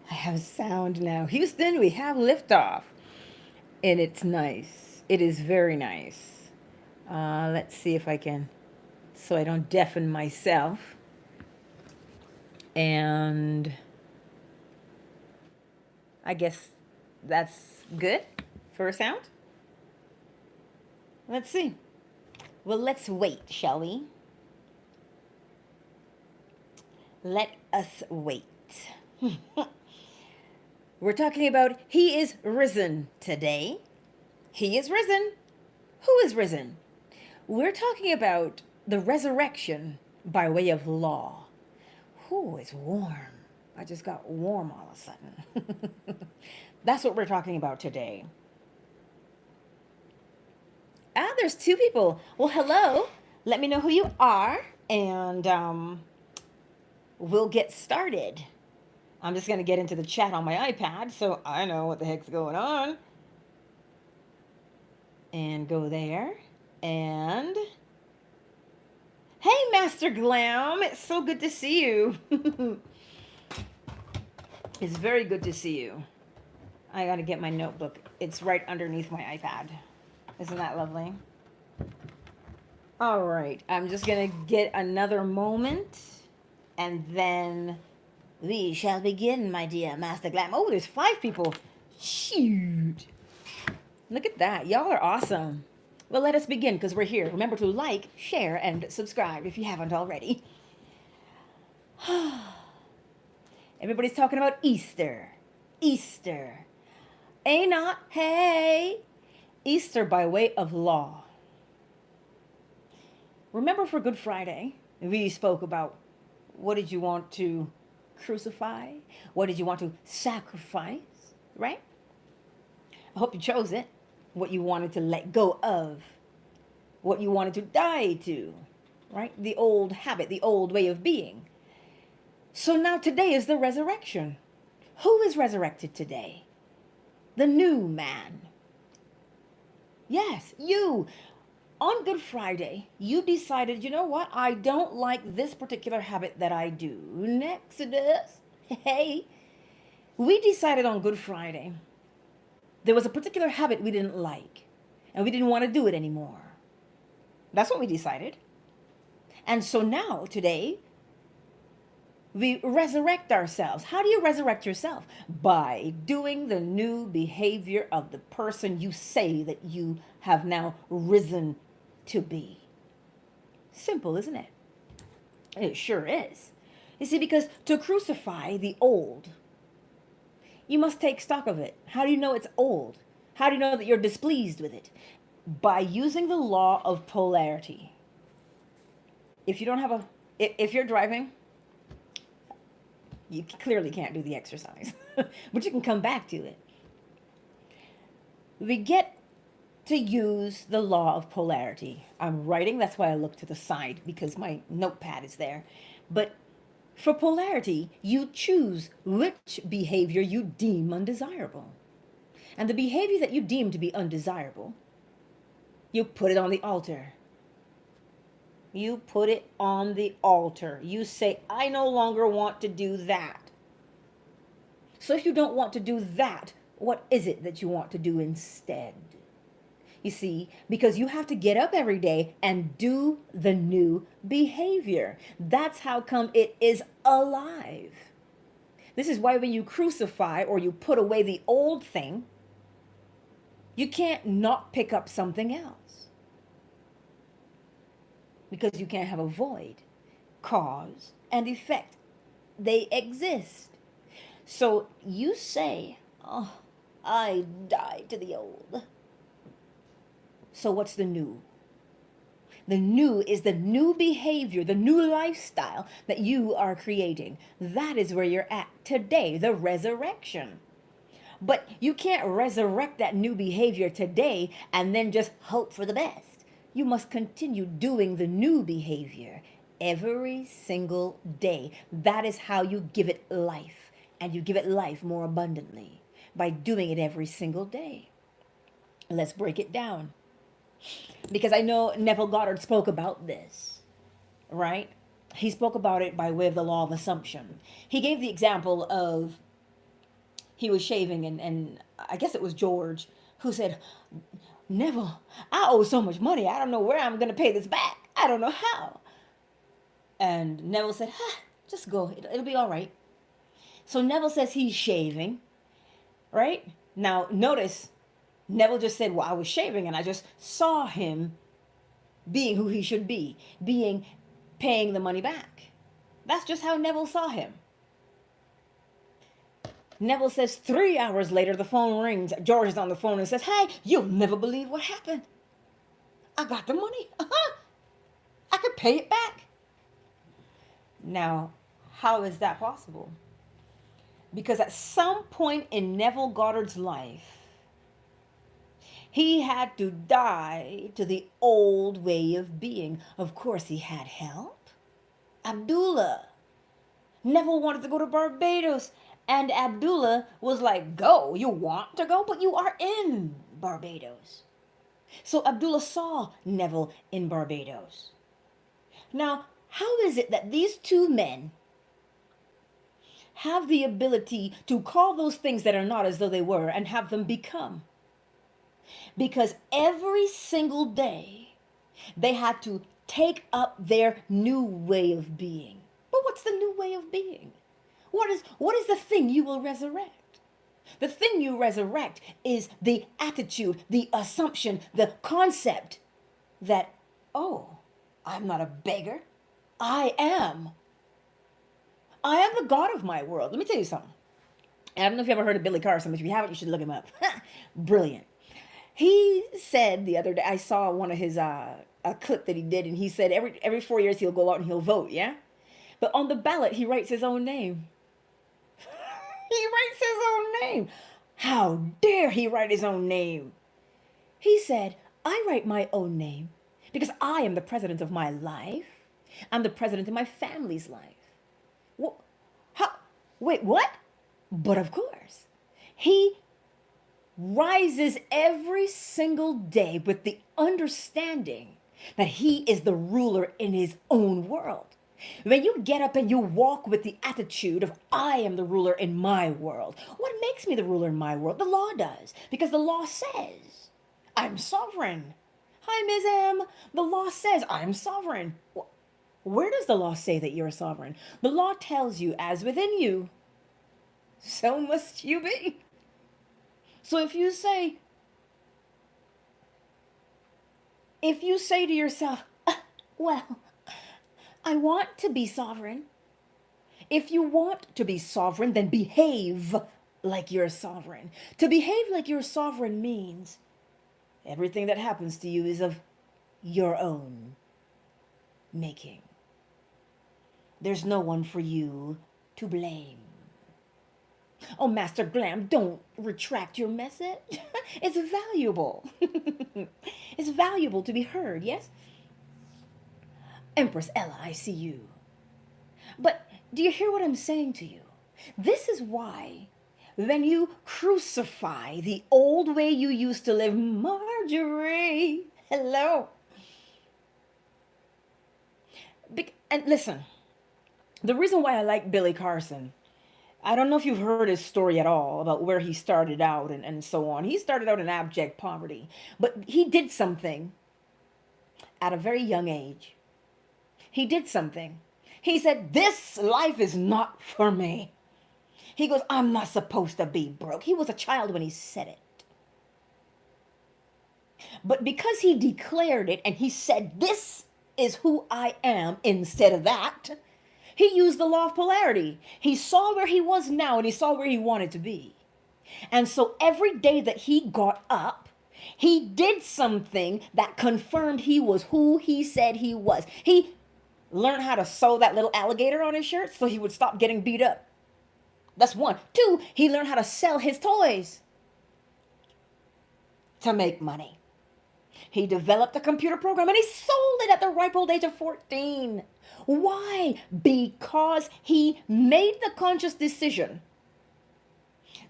I have sound now. Houston, we have liftoff. And it's nice. It is very nice. Let's see if I can, so I don't deafen myself. And I guess that's good for a sound. Let's see. Well, let's wait, shall we? Let us wait. We're talking about He is risen today. He is risen. Who is risen? We're talking about the resurrection by way of law. Ooh, it's warm. I just got warm all of a sudden. That's what we're talking about today. Ah, there's two people. Well, hello. Let me know who you are, and we'll get started. I'm just going to get into the chat on my iPad so I know what the heck's going on. And go there. And hey, Master Glam. It's so good to see you. It's very good to see you. I got to get my notebook. It's right underneath my iPad. Isn't that lovely? All right. I'm just going to get another moment. And then we shall begin, my dear Master Glam. Oh, there's 5 people. Shoot. Look at that. Y'all are awesome. Well, let us begin because we're here. Remember to like, share, and subscribe if you haven't already. Everybody's talking about Easter. Easter. Ain't not? Hey. Easter by way of law. Remember for Good Friday, we spoke about what did you want to crucify? What did you want to sacrifice? Right? I hope you chose it. What you wanted to let go of. What you wanted to die to. Right? The old habit, the old way of being. So now today is the resurrection. Who is resurrected today? The new man. Yes, you. On Good Friday, you decided, you know what? I don't like this particular habit that I do. Exodus. Hey. We decided on Good Friday there was a particular habit we didn't like, and we didn't want to do it anymore. That's what we decided. And so now, today, we resurrect ourselves. How do you resurrect yourself? By doing the new behavior of the person you say that you have now risen to be. Simple, isn't it? It sure is. You see, because to crucify the old, you must take stock of it. How do you know it's old? How do you know that you're displeased with it? By using the law of polarity. If you don't have if you're driving, you clearly can't do the exercise, but you can come back to it. We get to use the law of polarity. I'm writing, that's why I look to the side because my notepad is there. But for polarity, you choose which behavior you deem undesirable. And the behavior that you deem to be undesirable, you put it on the altar. You put it on the altar. You say, I no longer want to do that. So if you don't want to do that, what is it that you want to do instead? You see, because you have to get up every day and do the new behavior. That's how come it is alive. This is why when you crucify or you put away the old thing, you can't not pick up something else. Because you can't have a void. Cause and effect. They exist. So you say, oh, I die to the old. So what's the new? The new is the new behavior, the new lifestyle that you are creating. That is where you're at today, the resurrection. But you can't resurrect that new behavior today and then just hope for the best. You must continue doing the new behavior every single day. That is how you give it life, and you give it life more abundantly by doing it every single day. Let's break it down. Because I know Neville Goddard spoke about this, right? He spoke about it by way of the law of assumption. He gave the example of he was shaving, and I guess it was George who said, Neville, I owe so much money. I don't know where I'm going to pay this back. I don't know how. And Neville said, just go. It'll be all right. So Neville says he's shaving, right? Now, notice, Neville just said, well, I was shaving and I just saw him being who he should be, paying the money back. That's just how Neville saw him. Neville says 3 hours later, the phone rings. George is on the phone and says, hey, you'll never believe what happened. I got the money. I could pay it back. Now, how is that possible? Because at some point in Neville Goddard's life, he had to die to the old way of being. Of course, he had help. Abdullah. Neville wanted to go to Barbados. And Abdullah was like, go, you want to go, but you are in Barbados. So Abdullah saw Neville in Barbados. Now, how is it that these two men have the ability to call those things that are not as though they were and have them become? Because every single day they had to take up their new way of being. But what's the new way of being? What is the thing you will resurrect? The thing you resurrect is the attitude, the assumption, the concept that, oh, I'm not a beggar. I am the God of my world. Let me tell you something. I don't know if you ever heard of Billy Carson, but if you haven't, you should look him up. Brilliant. He said the other day, I saw one of his a clip that he did, and he said every 4 years he'll go out and he'll vote, yeah? But on the ballot, he writes his own name. He writes his own name. How dare he write his own name? He said, I write my own name because I am the president of my life. I'm the president of my family's life. What? How? Wait, what? But of course, he rises every single day with the understanding that he is the ruler in his own world. When you get up and you walk with the attitude of, I am the ruler in my world. What makes me the ruler in my world? The law does. Because the law says, I'm sovereign. Hi, Ms. M. The law says, I'm sovereign. Where does the law say that you're sovereign? The law tells you, as within you, so must you be. So if you say to yourself, well, I want to be sovereign. If you want to be sovereign, then behave like you're sovereign. To behave like you're sovereign means everything that happens to you is of your own making. There's no one for you to blame. Oh, Master Glam, don't retract your message. It's valuable. It's valuable to be heard, yes? Empress Ella, I see you. But do you hear what I'm saying to you? This is why when you crucify the old way you used to live, Marjorie, hello. And listen, the reason why I like Billy Carson, I don't know if you've heard his story at all about where he started out and so on. He started out in abject poverty, but he did something at a very young age. He did something. He said, this life is not for me. He goes, I'm not supposed to be broke. He was a child when he said it. But because he declared it and he said, this is who I am instead of that, he used the law of polarity. He saw where he was now and he saw where he wanted to be. And so every day that he got up, he did something that confirmed he was who he said he was. He learned how to sew that little alligator on his shirt so he would stop getting beat up. That's one. Two, he learned how to sell his toys to make money. He developed a computer program and he sold it at the ripe old age of 14. Why? Because he made the conscious decision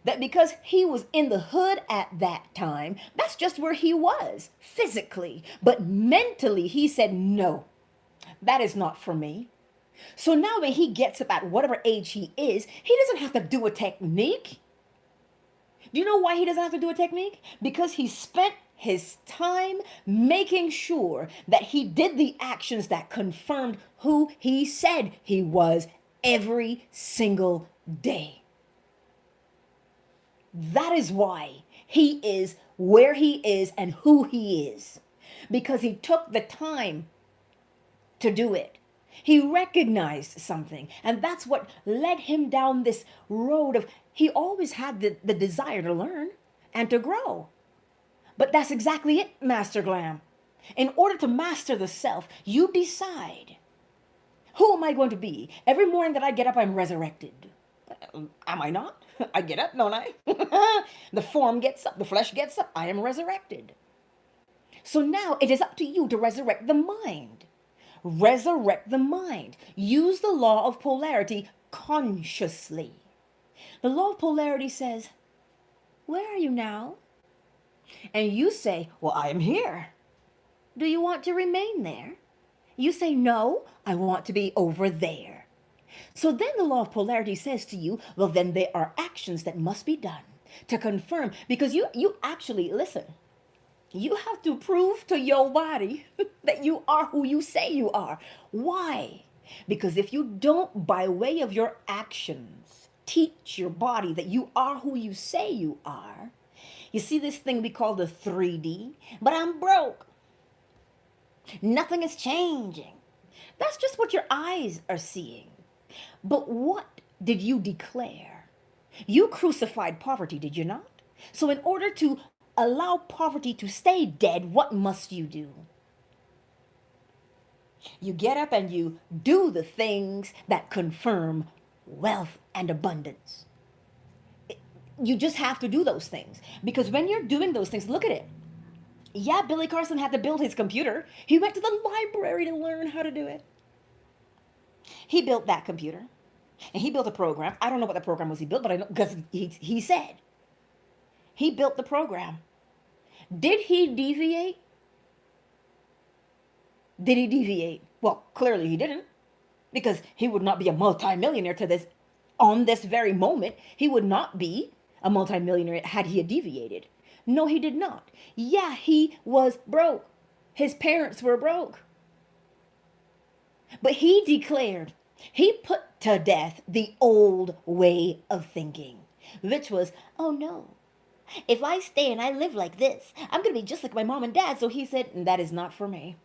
that because he was in the hood at that time, that's just where he was physically. But mentally, he said, no, that is not for me. So now when he gets up at whatever age he is, he doesn't have to do a technique. Do you know why he doesn't have to do a technique? Because he spent his time making sure that he did the actions that confirmed who he said he was every single day. That is why he is where he is and who he is. Because he took the time to do it. He recognized something. And that's what led him down this road of, he always had the desire to learn and to grow. But that's exactly it, Master Glam. In order to master the self, you decide, who am I going to be? Every morning that I get up, I'm resurrected. Am I not? I get up, don't I? The form gets up, the flesh gets up, I am resurrected. So now it is up to you to resurrect the mind. Resurrect the mind. Use the law of polarity consciously. The law of polarity says, where are you now? And you say, well, I am here. Do you want to remain there? You say, no, I want to be over there. So then the law of polarity says to you, well, then there are actions that must be done to confirm, because you actually, listen, you have to prove to your body that you are who you say you are. Why? Because if you don't, by way of your actions, teach your body that you are who you say you are, you see this thing we call the 3D, but I'm broke. Nothing is changing. That's just what your eyes are seeing. But what did you declare? You crucified poverty, did you not? So in order to allow poverty to stay dead, what must you do? You get up and you do the things that confirm wealth and abundance. You just have to do those things. Because when you're doing those things, look at it. Yeah, Billy Carson had to build his computer. He went to the library to learn how to do it. He built that computer. And he built a program. I don't know what the program was he built, but I know because he said. He built the program. Did he deviate? Did he deviate? Well, clearly he didn't. Because he would not be a multimillionaire on this very moment. He would not be a multimillionaire had he deviated. No, he did not. Yeah, he was broke. His parents were broke. But he declared, he put to death the old way of thinking, which was, oh no, if I stay and I live like this, I'm going to be just like my mom and dad. So he said, that is not for me.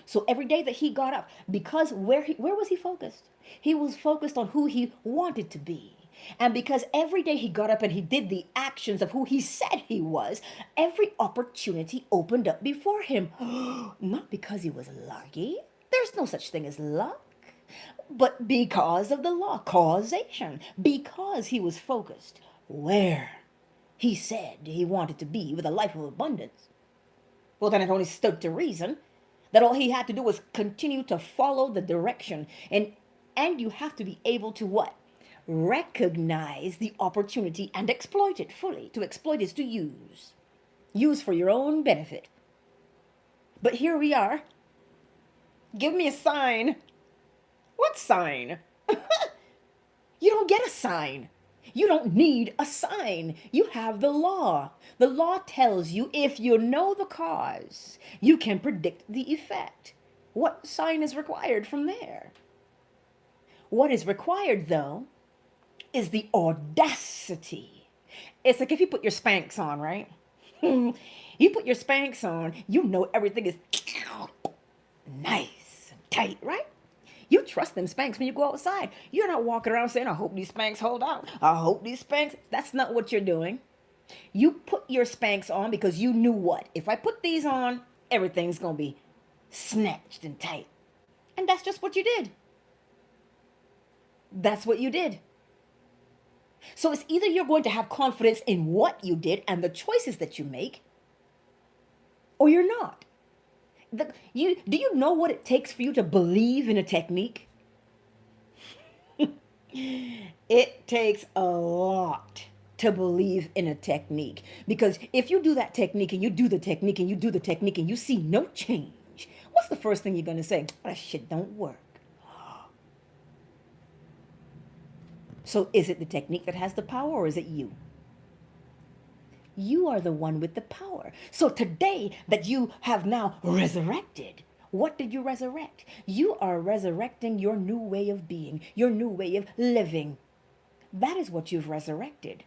So every day that he got up, because where was he focused? He was focused on who he wanted to be. And because every day he got up and he did the actions of who he said he was, every opportunity opened up before him. Not because he was lucky. There's no such thing as luck. But because of the law, causation. Because he was focused where he said he wanted to be with a life of abundance. Well, then it only stood to reason that all he had to do was continue to follow the direction. And you have to be able to what? Recognize the opportunity and exploit it fully. To exploit is to use. Use for your own benefit. But here we are. Give me a sign. What sign? You don't get a sign. You don't need a sign. You have the law. The law tells you if you know the cause, you can predict the effect. What sign is required from there? What is required, though, is the audacity. It's like if you put your Spanx on, right? You put your Spanx on, you know everything is nice and tight, right? You trust them Spanx when you go outside. You're not walking around saying, I hope these Spanx hold out. I hope these Spanx. That's not what you're doing. You put your Spanx on because you knew what? If I put these on, everything's going to be snatched and tight. And that's just what you did. That's what you did. So it's either you're going to have confidence in what you did and the choices that you make, or you're not. Do you know what it takes for you to believe in a technique? It takes a lot to believe in a technique. Because if you do that technique and you do the technique and you do the technique and you see no change, what's the first thing you're going to say? That shit don't work. So is it the technique that has the power, or is it you? You are the one with the power. So today that you have now resurrected, what did you resurrect? You are resurrecting your new way of being, your new way of living. That is what you've resurrected.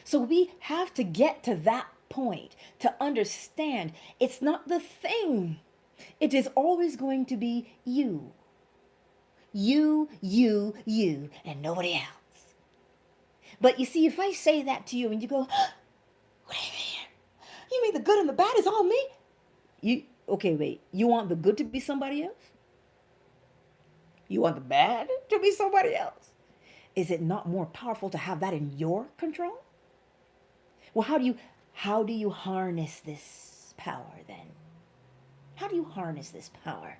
So we have to get to that point to understand it's not the thing. It is always going to be you. You, and nobody else. But you see, if I say that to you and you go, wait a minute, you mean the good and the bad is all me? Okay, wait. You want the good to be somebody else? You want the bad to be somebody else? Is it not more powerful to have that in your control? Well, how do you harness this power then? How do you harness this power?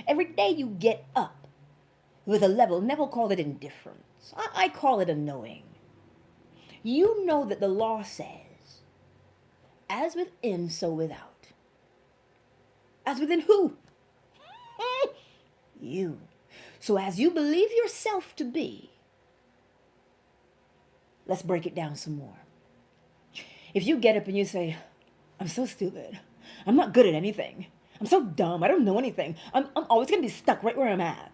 Every day you get up with a level, Neville called it indifference. I call it a knowing. You know that the law says, as within, so without. As within who? You. So as you believe yourself to be, let's break it down some more. If you get up and you say, I'm so stupid, I'm not good at anything, I'm so dumb, I don't know anything, I'm always going to be stuck right where I'm at.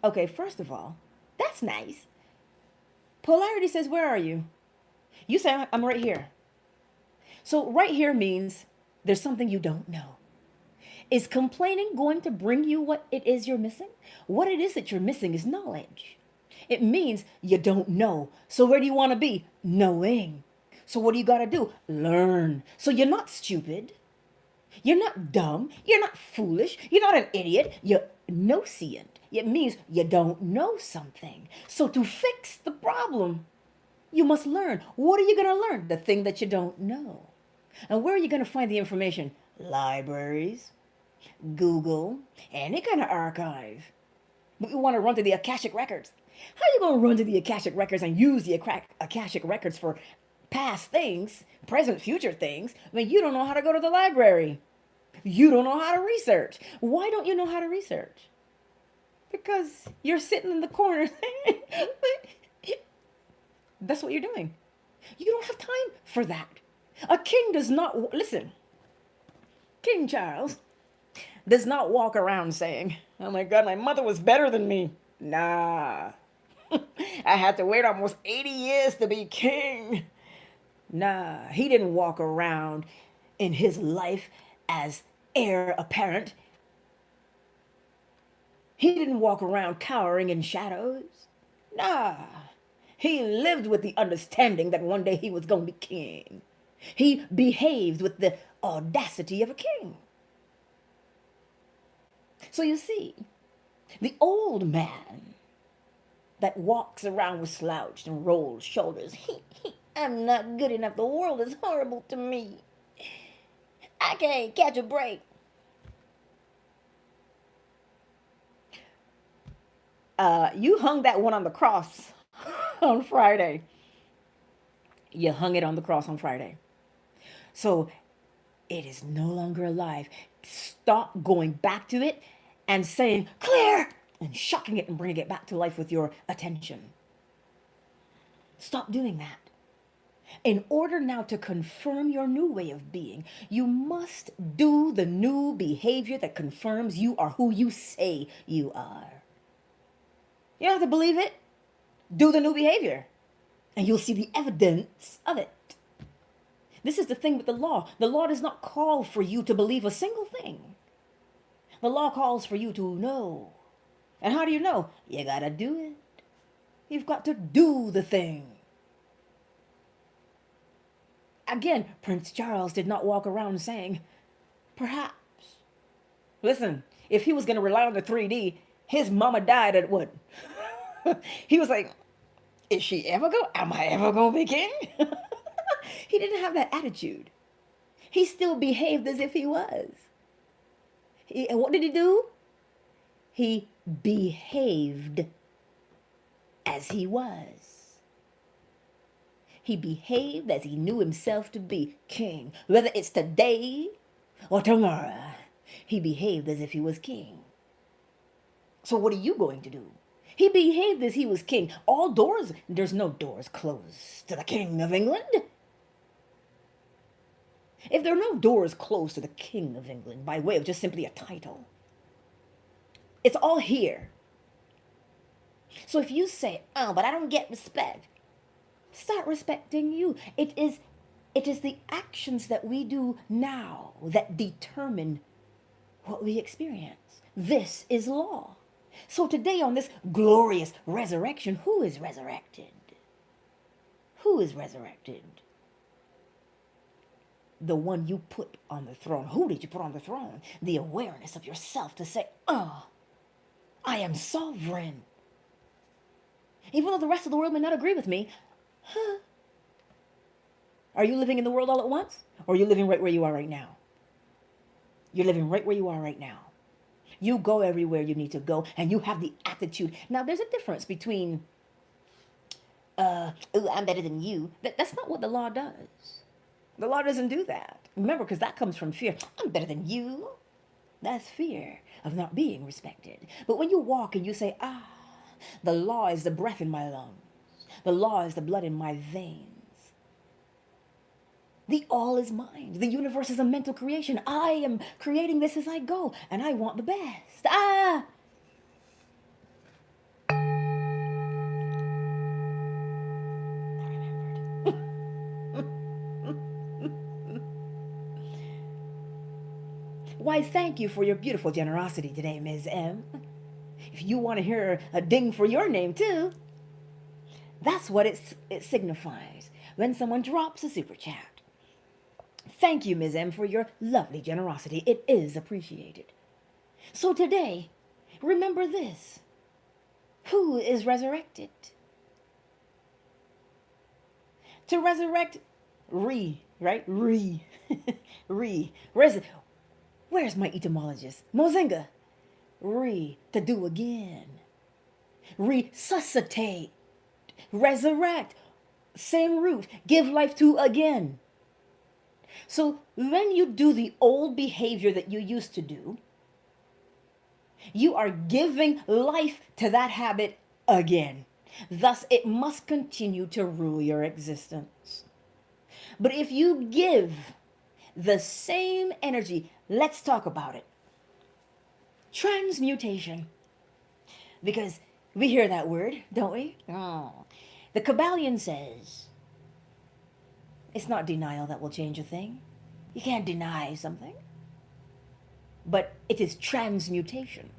Okay, first of all, that's nice. Polarity says, where are you? You say, I'm right here. So right here means there's something you don't know. Is complaining going to bring you what it is you're missing? What it is that you're missing is knowledge. It means you don't know. So where do you want to be? Knowing. So what do you got to do? Learn. So you're not stupid. You're not dumb. You're not foolish. You're not an idiot. You're noscient. It means you don't know something. So to fix the problem, you must learn. What are you going to learn? The thing that you don't know. And where are you going to find the information? Libraries, Google, any kind of archive. But you want to run to the Akashic Records. How are you going to run to the Akashic Records and use the Akashic Records for past things, present, future things, when you don't know how to go to the library? You don't know how to research. Why don't you know how to research? Because you're sitting in the corner. That's what you're doing. You don't have time for that. A king does not, listen, King Charles does not walk around saying, oh my God, my mother was better than me. Nah. I had to wait almost 80 years to be king. Nah, he didn't walk around in his life as heir apparent. He didn't walk around cowering in shadows. Nah, he lived with the understanding that one day he was going to be king. He behaved with the audacity of a king. So you see, the old man that walks around with slouched and rolled shoulders, I'm not good enough. The world is horrible to me. I can't catch a break. You hung that one on the cross on Friday. You hung it on the cross on Friday. So it is no longer alive. Stop going back to it and saying, clear, and shocking it and bringing it back to life with your attention. Stop doing that. In order now to confirm your new way of being, you must do the new behavior that confirms you are who you say you are. You don't have to believe it. Do the new behavior, and you'll see the evidence of it. This is the thing with the law. The law does not call for you to believe a single thing. The law calls for you to know. And how do you know? You gotta do it. You've got to do the thing. Again, Prince Charles did not walk around saying, perhaps. Listen, if he was going to rely on the 3D, his mama died at what? He was like, is she ever going? Am I ever going to be king? He didn't have that attitude. He still behaved as if he was. And what did he do? He behaved as he was. He behaved as he knew himself to be king. Whether it's today or tomorrow, he behaved as if he was king. So what are you going to do? He behaved as he was king. All doors, there's no doors closed to the King of England. If there are no doors closed to the King of England by way of just simply a title, it's all here. So if you say, oh, but I don't get respect, start respecting you. It is the actions that we do now that determine what we experience. This is law. So today on this glorious resurrection, who is resurrected? Who is resurrected? The one you put on the throne. Who did you put on the throne? The awareness of yourself to say, oh, I am sovereign. Even though the rest of the world may not agree with me, huh? Are you living in the world all at once? Or are you living right where you are right now? You're living right where you are right now. You go everywhere you need to go, and you have the attitude. Now, there's a difference between, ooh, I'm better than you. That's not what the law does. The law doesn't do that. Remember, because that comes from fear. I'm better than you. That's fear of not being respected. But when you walk and you say, the law is the breath in my lungs. The law is the blood in my veins. The all is mine. The universe is a mental creation. I am creating this as I go, and I want the best. I remembered. Why, thank you for your beautiful generosity today, Ms. M. If you want to hear a ding for your name, too, that's what it signifies when someone drops a super chat. Thank you, Ms. M, for your lovely generosity. It is appreciated. So today, remember this. Who is resurrected? To resurrect, right? Where's my etymologist? Mozinga. To do again. Resuscitate. Resurrect. Same root. Give life to again. So when you do the old behavior that you used to do, you are giving life to that habit again. Thus, it must continue to rule your existence. But if you give the same energy, let's talk about it. Transmutation. Because we hear that word, don't we? Oh. The Kybalion says, it's not denial that will change a thing. You can't deny something. But it is transmutation.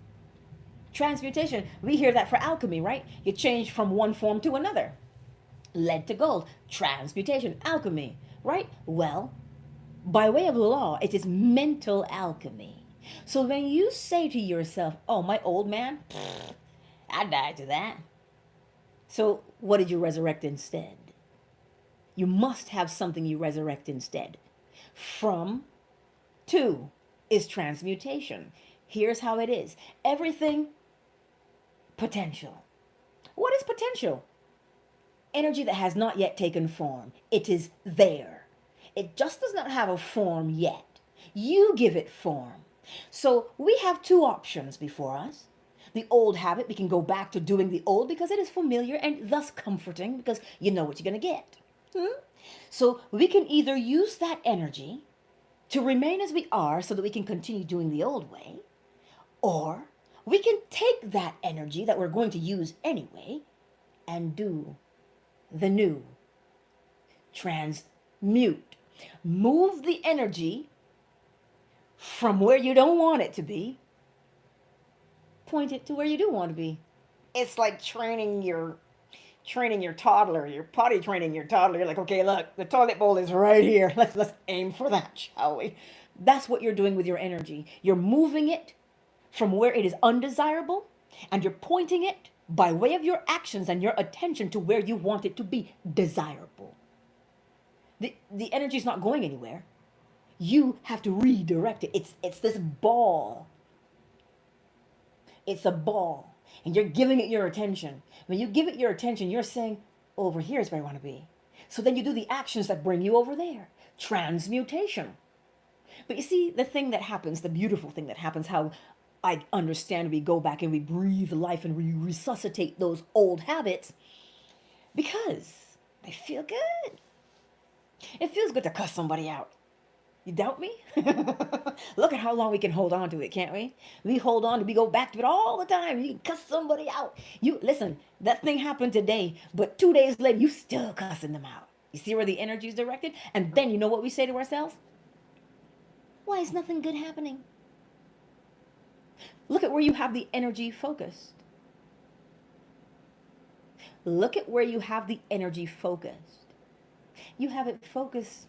Transmutation, we hear that for alchemy, right? You change from one form to another. Lead to gold, transmutation, alchemy, right? Well, by way of law, it is mental alchemy. So when you say to yourself, oh, my old man, I died to that. So what did you resurrect instead? You must have something you resurrect instead. From to is transmutation. Here's how it is. Everything potential. What is potential? Energy that has not yet taken form. It is there. It just does not have a form yet. You give it form. So we have two options before us. The old habit, we can go back to doing the old because it is familiar and thus comforting because you know what you're going to get. So we can either use that energy to remain as we are so that we can continue doing the old way, or we can take that energy that we're going to use anyway and do the new. Transmute. Move the energy from where you don't want it to be, point it to where you do want to be. It's like training your toddler. You're potty training your toddler. You're like, okay, look, the toilet bowl is right here. Let's aim for that, shall we? That's what you're doing with your energy. You're moving it from where it is undesirable, and you're pointing it by way of your actions and your attention to where you want it to be desirable. The energy is not going anywhere. You have to redirect it. It's this ball. It's a ball. And you're giving it your attention. When you give it your attention, you're saying, over here is where I want to be. So then you do the actions that bring you over there. Transmutation. But you see, the thing that happens, the beautiful thing that happens, how I understand we go back and we breathe life and we resuscitate those old habits because they feel good. It feels good to cuss somebody out. You doubt me? Look at how long we can hold on to it, can't we? We hold on to, we go back to it all the time. You can cuss somebody out. You listen, that thing happened today, but 2 days later, you still cussing them out. You see where the energy is directed? And then you know what we say to ourselves? Why is nothing good happening? Look at where you have the energy focused. Look at where you have the energy focused. You have it focused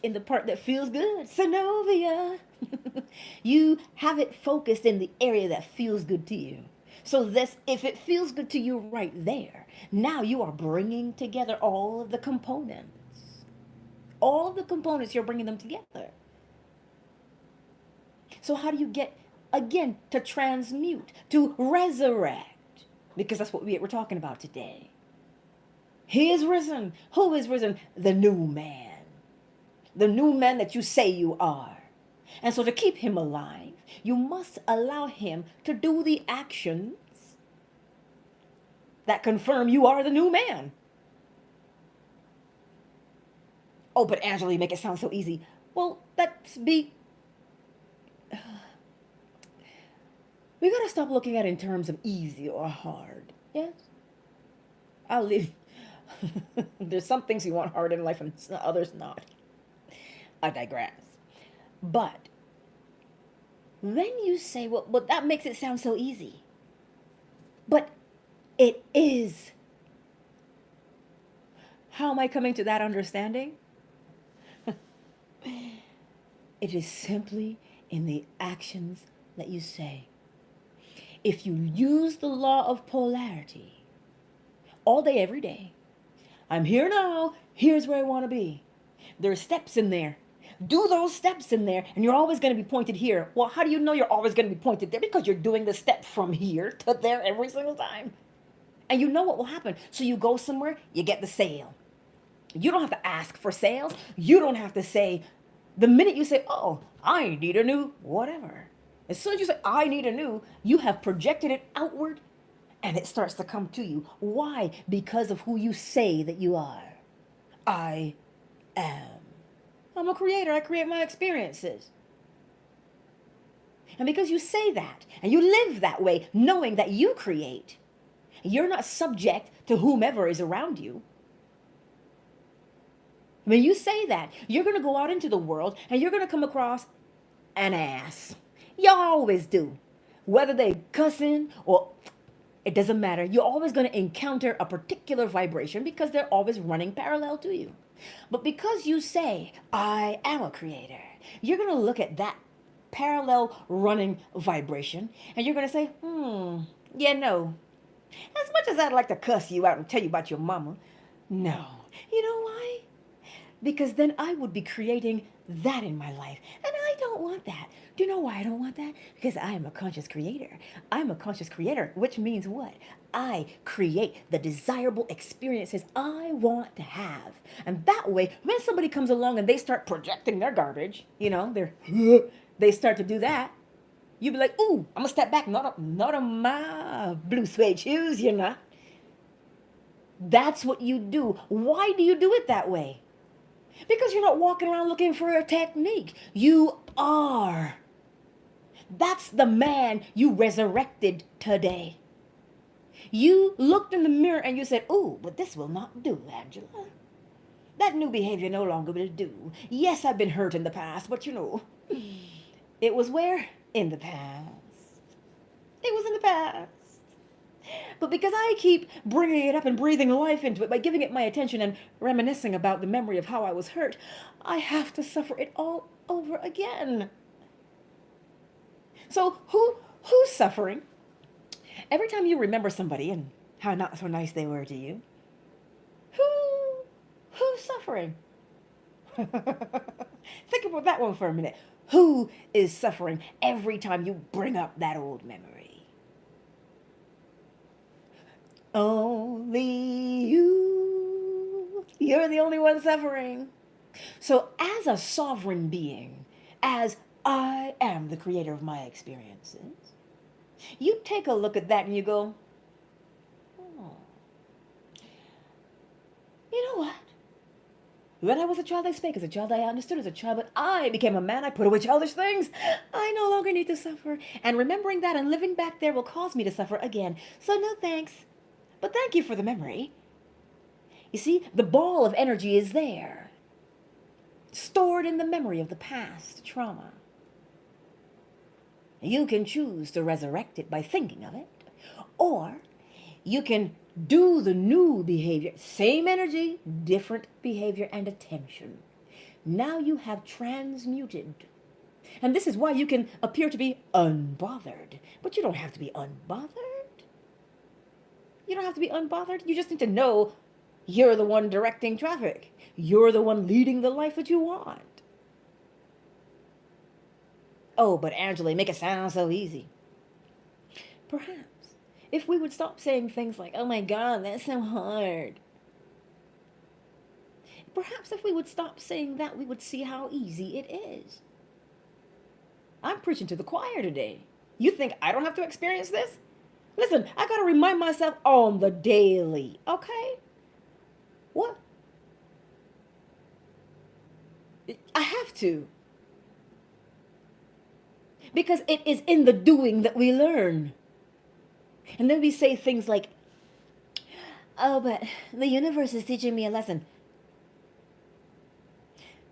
in the part that feels good, Synovia. You have it focused in the area that feels good to you. So this, if it feels good to you right there, now you are bringing together all of the components. All of the components, you're bringing them together. So how do you get, again, to transmute, to resurrect? Because that's what we're talking about today. He is risen. Who is risen? The new man. The new man that you say you are. And so to keep him alive, you must allow him to do the actions that confirm you are the new man. Oh, but Angela, you make it sound so easy. Well, that's we gotta stop looking at it in terms of easy or hard. Yes? I'll leave. There's some things you want hard in life and others not. I digress. But then you say, well, that makes it sound so easy. But it is. How am I coming to that understanding? It is simply in the actions that you say. If you use the law of polarity all day, every day, I'm here now, here's where I want to be. There are steps in there. Do those steps in there, and you're always going to be pointed here. Well, how do you know you're always going to be pointed there? Because you're doing the step from here to there every single time. And you know what will happen. So you go somewhere, you get the sale. You don't have to ask for sales. You don't have to say, the minute you say, oh, I need a new whatever. As soon as you say, I need a new, you have projected it outward, and it starts to come to you. Why? Because of who you say that you are. I am. I'm a creator. I create my experiences. And because you say that, and you live that way, knowing that you create, you're not subject to whomever is around you. When you say that, you're going to go out into the world, and you're going to come across an ass. You always do. Whether they cussing or it doesn't matter. You're always going to encounter a particular vibration because they're always running parallel to you. But because you say, I am a creator, you're going to look at that parallel running vibration and you're going to say, yeah, no. As much as I'd like to cuss you out and tell you about your mama, no. You know why? Because then I would be creating that in my life. And I don't want that. Do you know why I don't want that? Because I am a conscious creator. I'm a conscious creator, which means what? I create the desirable experiences I want to have. And that way, when somebody comes along and they start projecting their garbage, they start to do that, you be like, ooh, I'm going to step back. Not on my blue suede shoes, you're not. That's what you do. Why do you do it that way? Because you're not walking around looking for a technique. You are. That's the man you resurrected today. You looked in the mirror and you said, "Ooh, but this will not do, Angela. That new behavior no longer will do. Yes, I've been hurt in the past, but it was where? In the past. It was in the past. But because I keep bringing it up and breathing life into it by giving it my attention and reminiscing about the memory of how I was hurt, I have to suffer it all over again." So who's suffering? Every time you remember somebody and how not so nice they were to you, who's suffering? Think about that one for a minute. Who is suffering every time you bring up that old memory? Only you. You're the only one suffering. So as a sovereign being, as I am the creator of my experiences, you take a look at that and you go, oh, you know what? When I was a child, I spake. As a child, I understood. As a child, but I became a man. I put away childish things. I no longer need to suffer. And remembering that and living back there will cause me to suffer again. So no thanks. But thank you for the memory. You see, the ball of energy is there, stored in the memory of the past trauma. You can choose to resurrect it by thinking of it, or you can do the new behavior, same energy, different behavior and attention. Now you have transmuted. And this is why you can appear to be unbothered. But you don't have to be unbothered. You don't have to be unbothered. You just need to know you're the one directing traffic. You're the one leading the life that you want. Oh, but Angela, make it sound so easy. Perhaps if we would stop saying things like, oh my God, that's so hard. Perhaps if we would stop saying that, we would see how easy it is. I'm preaching to the choir today. You think I don't have to experience this? Listen, I got to remind myself on the daily, okay? What? I have to. Because it is in the doing that we learn. And then we say things like, oh, but the universe is teaching me a lesson.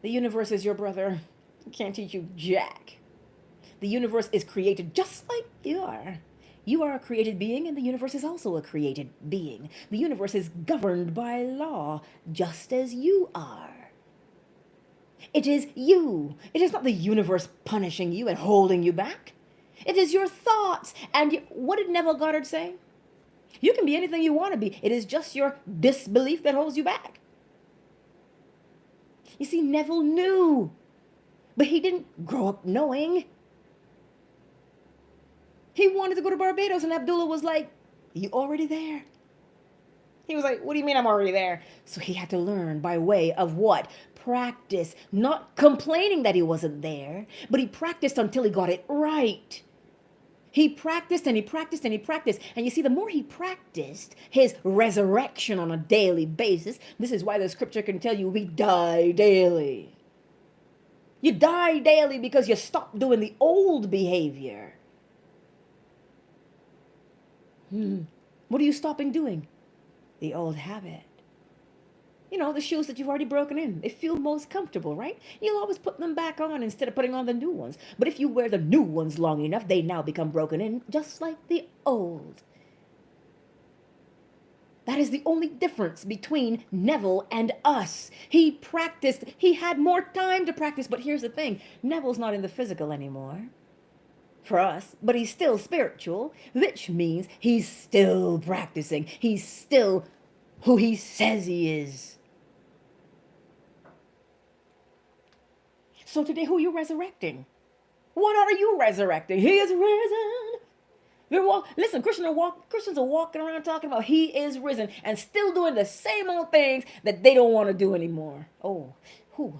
The universe is your brother. It can't teach you jack. The universe is created just like you are. You are a created being, and the universe is also a created being. The universe is governed by law, just as you are. It is you. It is not the universe punishing you and holding you back. It is your thoughts. And what did Neville Goddard say? You can be anything you want to be. It is just your disbelief that holds you back. You see, Neville knew, but he didn't grow up knowing. He wanted to go to Barbados, and Abdullah was like, you already there? He was like, what do you mean I'm already there? So he had to learn by way of what? Practice. Not complaining that he wasn't there, but he practiced until he got it right. He practiced and he practiced and he practiced. And you see, the more he practiced his resurrection on a daily basis, this is why the scripture can tell you we die daily. You die daily because you stop doing the old behavior. What are you stopping doing? The old habit. You know, the shoes that you've already broken in. They feel most comfortable, right? You'll always put them back on instead of putting on the new ones. But if you wear the new ones long enough, they now become broken in, just like the old. That is the only difference between Neville and us. He practiced. He had more time to practice. But here's the thing. Neville's not in the physical anymore for us, but he's still spiritual, which means he's still practicing. He's still who he says he is. So today, who are you resurrecting? What are you resurrecting? He is risen. Listen, Christians are walking around talking about he is risen and still doing the same old things that they don't want to do anymore. Oh,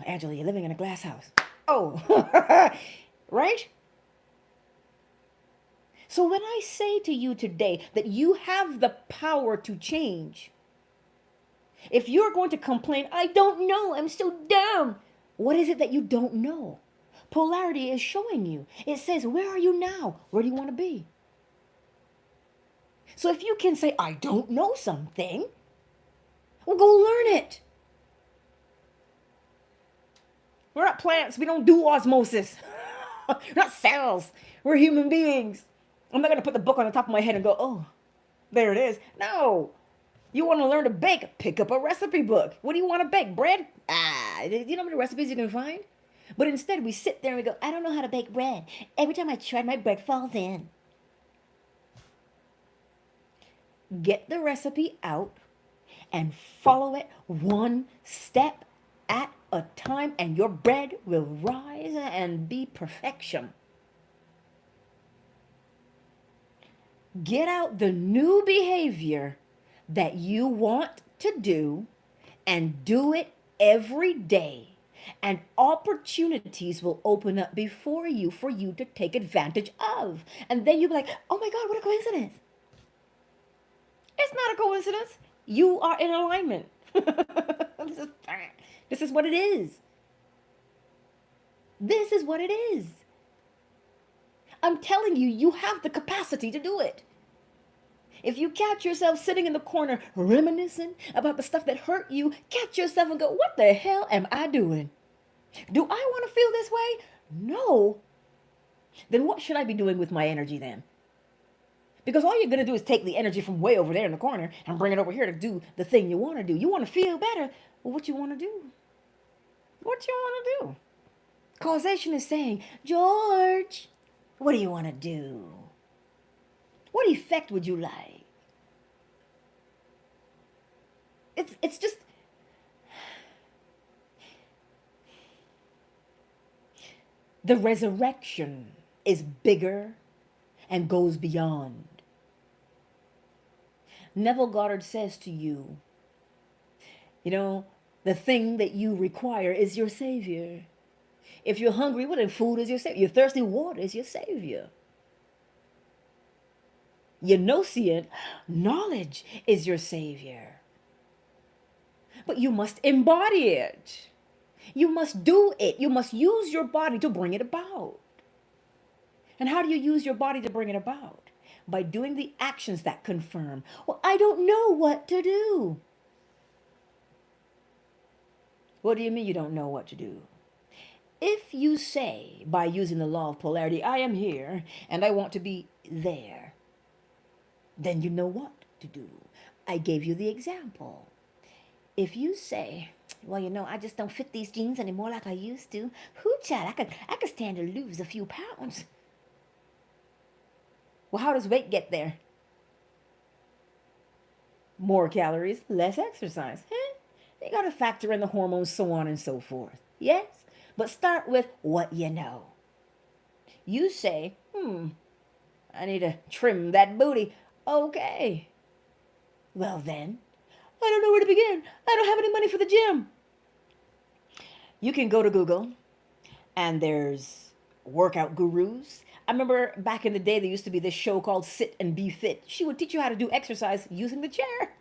Angela, you're living in a glass house. Oh, right? So when I say to you today that you have the power to change, if you're going to complain, I don't know, I'm so dumb. What is it that you don't know? Polarity is showing you. It says, where are you now? Where do you want to be? So if you can say, I don't know something, well, go learn it. We're not plants. We don't do osmosis. We're not cells. We're human beings. I'm not going to put the book on the top of my head and go, oh, there it is. No. You want to learn to bake? Pick up a recipe book. What do you want to bake? Bread? You know how many recipes you can find? But instead, we sit there and we go, I don't know how to bake bread. Every time I try, my bread falls in. Get the recipe out and follow it one step at a time, and your bread will rise and be perfection. Get out the new behavior that you want to do and do it every day. And opportunities will open up before you for you to take advantage of. And then you'll be like, oh my God, what a coincidence. It's not a coincidence. You are in alignment. This is what it is. This is what it is. I'm telling you, you have the capacity to do it. If you catch yourself sitting in the corner reminiscing about the stuff that hurt you, catch yourself and go, what the hell am I doing? Do I want to feel this way? No. Then what should I be doing with my energy then? Because all you're going to do is take the energy from way over there in the corner and bring it over here to do the thing you want to do. You want to feel better. Well, what you want to do? What you want to do? Causation is saying, George, what do you want to do? What effect would you like? It's just... The resurrection is bigger and goes beyond. Neville Goddard says to you, the thing that you require is your savior. If you're hungry, well, then food is your savior. You're thirsty, water is your savior. You're noscient, knowledge is your savior. But you must embody it. You must do it. You must use your body to bring it about. And how do you use your body to bring it about? By doing the actions that confirm, well, I don't know what to do. What do you mean you don't know what to do? If you say, by using the law of polarity, I am here and I want to be there, then you know what to do. I gave you the example. If you say, well, I just don't fit these jeans anymore like I used to. Hoo, child, I could stand to lose a few pounds. Well, how does weight get there? More calories, less exercise. You got to factor in the hormones, so on and so forth. Yes? But start with what you know. You say, I need to trim that booty. Okay. Well then, I don't know where to begin. I don't have any money for the gym. You can go to Google and there's workout gurus. I remember back in the day, there used to be this show called Sit and Be Fit. She would teach you how to do exercise using the chair.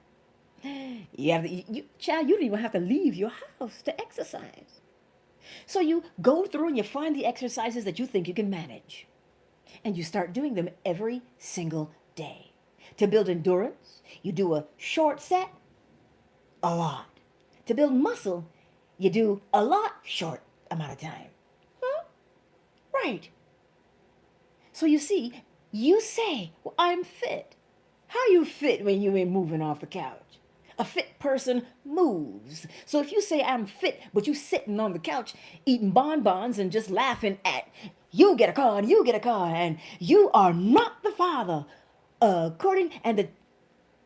Child, you don't even have to leave your house to exercise. So you go through and you find the exercises that you think you can manage. And you start doing them every single day. To build endurance, you do a short set, a lot. To build muscle, you do a lot, short amount of time. Right. So you see, you say, well, I'm fit. How you fit when you ain't moving off the couch? A fit person moves. So if you say I'm fit, but you sitting on the couch eating bonbons and just laughing at, you get a car and you get a car and you are not the father. And the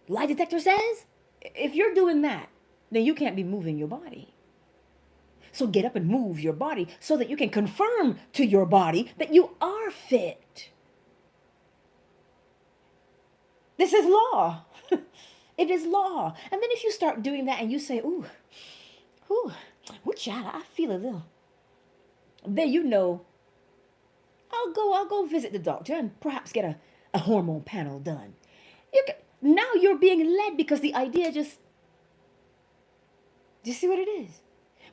lie detector says, if you're doing that, then you can't be moving your body. So get up and move your body so that you can confirm to your body that you are fit. This is law. It is law. And then if you start doing that and you say, ooh, child, I feel a little. Then I'll go visit the doctor and perhaps get a hormone panel done. Now you're being led because the idea just, do you see what it is?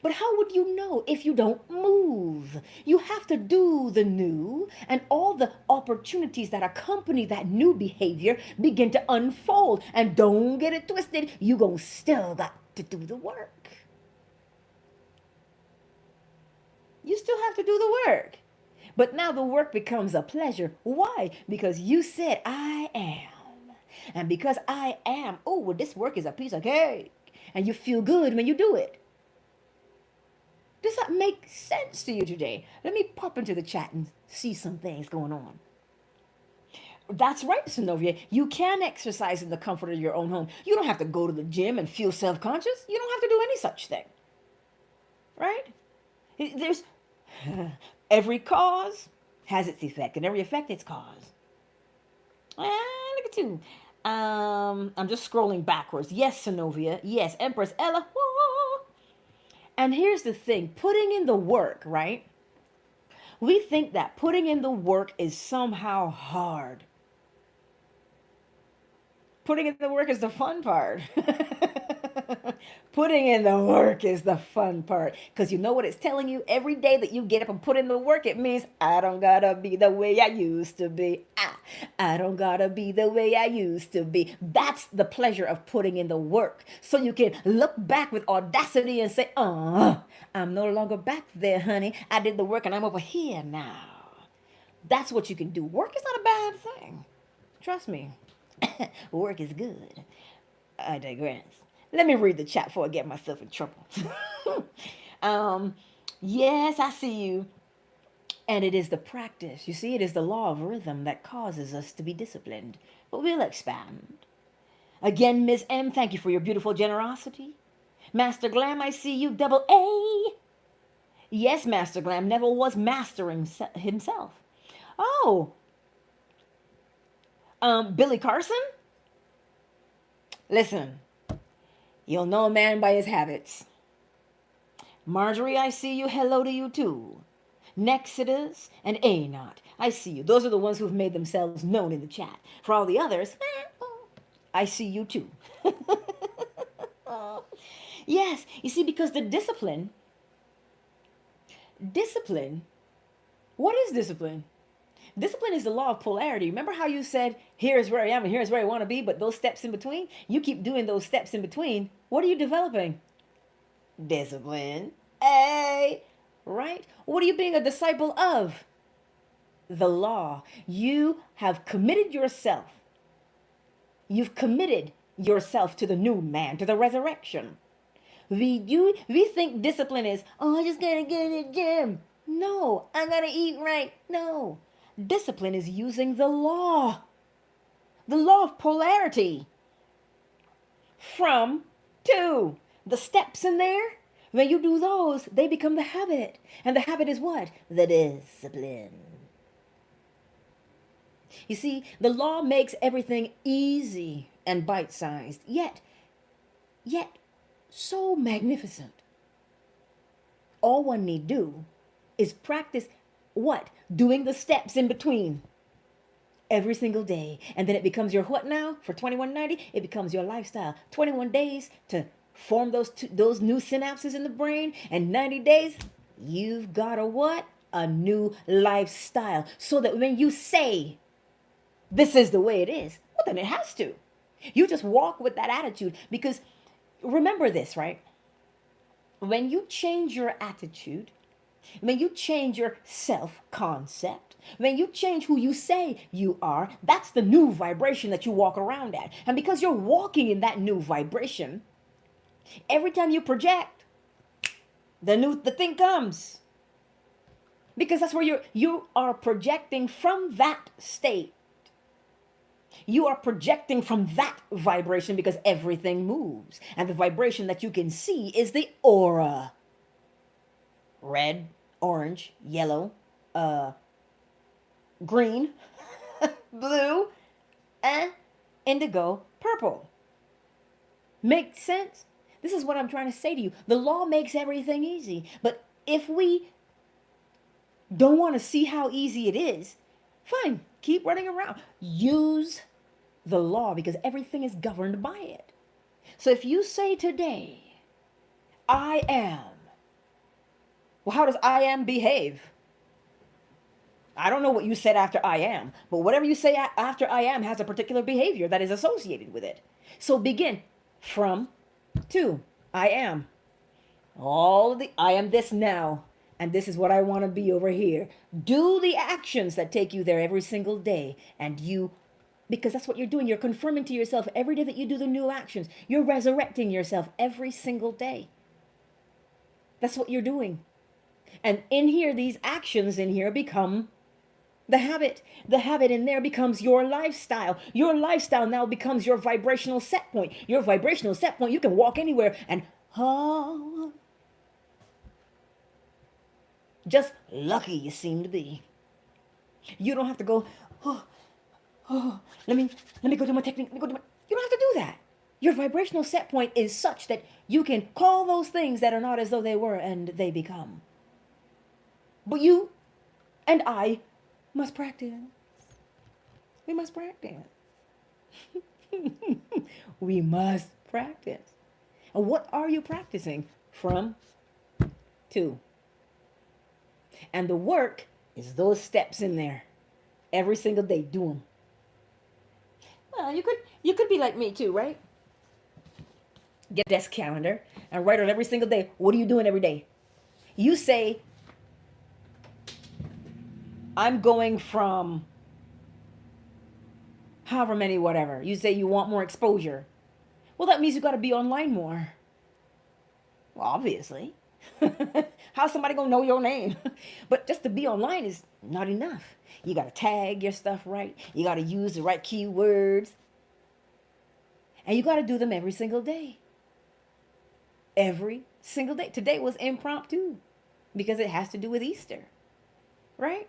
But how would you know if you don't move? You have to do the new, and all the opportunities that accompany that new behavior begin to unfold. And don't get it twisted, you gon' still got to do the work. You still have to do the work. But now the work becomes a pleasure. Why? Because you said, I am. And because I am, this work is a piece of cake. And you feel good when you do it. Does that make sense to you today? Let me pop into the chat and see some things going on. That's right, Synovia. You can exercise in the comfort of your own home. You don't have to go to the gym and feel self-conscious. You don't have to do any such thing. Right? There's every cause has its effect, and every effect its cause. Look at you. I'm just scrolling backwards. Yes, Synovia. Yes, Empress Ella. And here's the thing, putting in the work, right? We think that putting in the work is somehow hard. Putting in the work is the fun part. Putting in the work is the fun part. Because you know what it's telling you? Every day that you get up and put in the work, it means I don't gotta be the way I used to be. I don't gotta be the way I used to be. That's the pleasure of putting in the work. So you can look back with audacity and say, I'm no longer back there, honey. I did the work and I'm over here now. That's what you can do. Work is not a bad thing. Trust me. Work is good. I digress. Let me read the chat before I get myself in trouble. um, yes, I see you. And it is the practice. You see, it is the law of rhythm that causes us to be disciplined. But we'll expand. Again, Ms. M, thank you for your beautiful generosity. Master Glam, I see you. Double A. Yes, Master Glam, Neville was mastering himself. Oh, Billy Carson? Listen, you'll know a man by his habits. Marjorie, I see you. Hello to you too. Nexidus and Anot, I see you. Those are the ones who've made themselves known in the chat. For all the others, I see you too. Yes, you see, because the discipline, what is discipline? Discipline is the law of polarity. Remember how you said, here's where I am and here's where I want to be, but those steps in between, you keep doing those steps in between. What are you developing? Discipline. Hey, right? What are you being a disciple of? The law. You have committed yourself. You've committed yourself to the new man, to the resurrection. We think discipline is, I just gotta get in the gym. No, I gotta eat right. No. Discipline is using the law of polarity. From, to. The steps in there, when you do those, they become the habit. And the habit is what? The discipline. You see, the law makes everything easy and bite-sized, yet so magnificent. All one need do is practice what? Doing the steps in between every single day. And then it becomes your what now? For 2190, it becomes your lifestyle. 21 days to form those new synapses in the brain, and 90 days, you've got a what? A new lifestyle. So that when you say, this is the way it is, well, then it has to. You just walk with that attitude, because remember this, right? When you change your attitude, when you change your self-concept, when you change who you say you are, that's the new vibration that you walk around at. And because you're walking in that new vibration, every time you project, the thing comes. Because that's where you are projecting from that state. You are projecting from that vibration, because everything moves. And the vibration that you can see is the aura. Red, orange, yellow, green, blue, and indigo, purple. Makes sense? This is what I'm trying to say to you. The law makes everything easy. But if we don't want to see how easy it is, fine, keep running around. Use the law, because everything is governed by it. So if you say today, I am, well, how does I am behave? I don't know what you said after I am, but whatever you say after I am has a particular behavior that is associated with it. So begin from, to, I am. All of the, I am this now, and this is what I want to be over here. Do the actions that take you there every single day, and you, because that's what you're doing. You're confirming to yourself every day that you do the new actions. You're resurrecting yourself every single day. That's what you're doing. And in here, these actions in here become the habit. The habit in there becomes your lifestyle. Your lifestyle now becomes your vibrational set point. Your vibrational set point, you can walk anywhere and, just lucky you seem to be. You don't have to go, let me go to my technique. You don't have to do that. Your vibrational set point is such that you can call those things that are not as though they were, and they become. But you and I must practice. We must practice. We must practice. And what are you practicing? From to. And the work is those steps in there. Every single day, do them. Well, you could be like me too, right? Get a desk calendar and write on every single day. What are you doing every day? You say, I'm going from however many, whatever. You say you want more exposure. Well, that means you got to be online more. Well, obviously. How's somebody going to know your name? But just to be online is not enough. You got to tag your stuff right. You got to use the right keywords. And you got to do them every single day. Every single day. Today was impromptu because it has to do with Easter, right?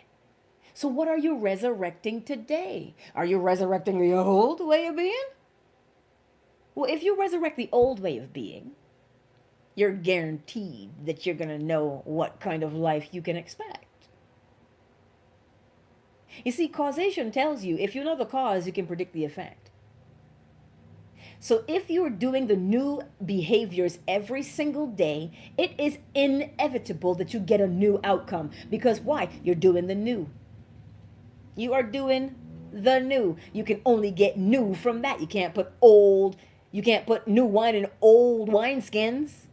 So what are you resurrecting today? Are you resurrecting the old way of being? Well, if you resurrect the old way of being, you're guaranteed that you're going to know what kind of life you can expect. You see, causation tells you if you know the cause, you can predict the effect. So if you're doing the new behaviors every single day, it is inevitable that you get a new outcome. Because why? You're doing the new. You are doing the new. You can only get new from that. You can't put old, you can't put new wine in old wineskins.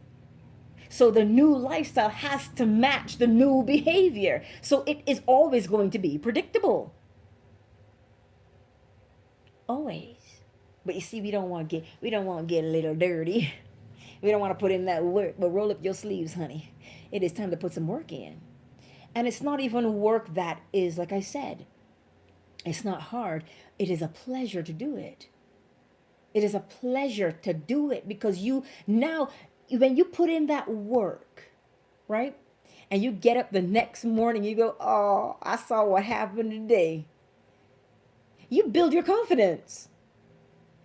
So the new lifestyle has to match the new behavior. So it is always going to be predictable. Always. But you see, we don't want to get a little dirty. We don't want to put in that work. But roll up your sleeves, honey. It is time to put some work in. And it's not even work that is, like I said, it's not hard. It is a pleasure to do it. It is a pleasure to do it because you now, when you put in that work, right? And you get up the next morning, you go, oh, I saw what happened today. You build your confidence.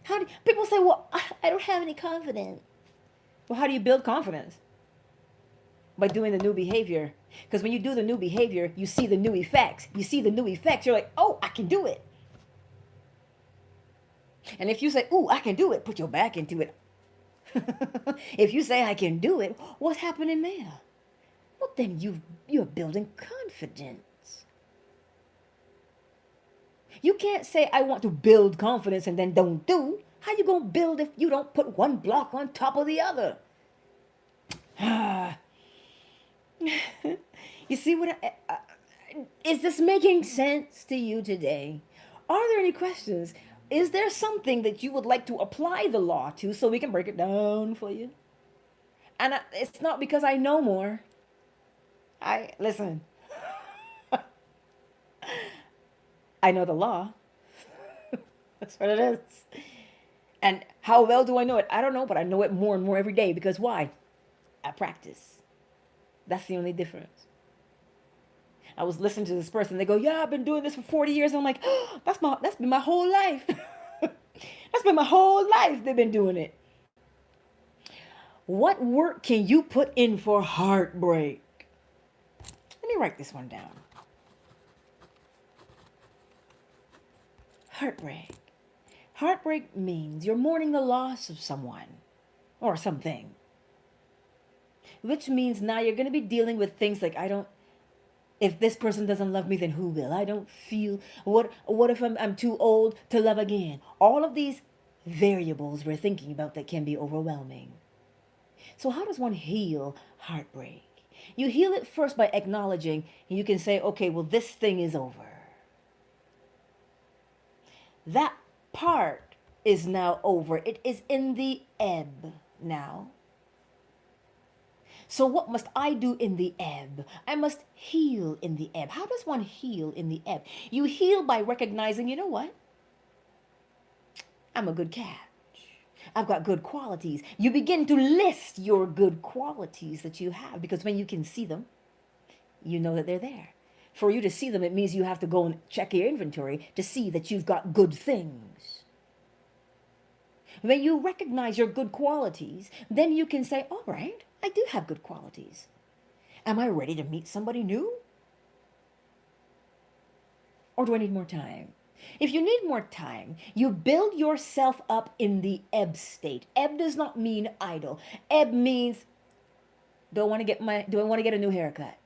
How do people say, well, I don't have any confidence. Well, how do you build confidence? By doing the new behavior. Because when you do the new behavior, you see the new effects. You see the new effects, you're like, oh, I can do it. And if you say, oh, I can do it, put your back into it. If you say, I can do it, what's happening there? Well, then you're building confidence. You can't say, I want to build confidence and then don't do. How you going to build if you don't put one block on top of the other? You see what is this making sense to you today? Are there any questions? Is there something that you would like to apply the law to so we can break it down for you? And it's not because I know more. Listen. I know the law. That's what it is. And how well do I know it? I don't know, but I know it more and more every day because why? I practice. That's the only difference. I was listening to this person. They go, yeah, I've been doing this for 40 years. And I'm like, oh, that's been my whole life. That's been my whole life. They've been doing it. What work can you put in for heartbreak? Let me write this one down. Heartbreak. Heartbreak means you're mourning the loss of someone or something. Which means now you're going to be dealing with things like, if this person doesn't love me, then who will? I don't feel, what if I'm too old to love again? All of these variables we're thinking about that can be overwhelming. So how does one heal heartbreak? You heal it first by acknowledging, and you can say, okay, well, this thing is over. That part is now over. It is in the ebb now. So what must I do in the ebb? I must heal in the ebb. How does one heal in the ebb? You heal by recognizing, you know what? I'm a good catch. I've got good qualities. You begin to list your good qualities that you have because when you can see them, you know that they're there. For you to see them, it means you have to go and check your inventory to see that you've got good things. When you recognize your good qualities, then you can say, all right, I do have good qualities. Am I ready to meet somebody new? Or do I need more time? If you need more time, you build yourself up in the ebb state. Ebb does not mean idle. Ebb means, do I want to get a new haircut?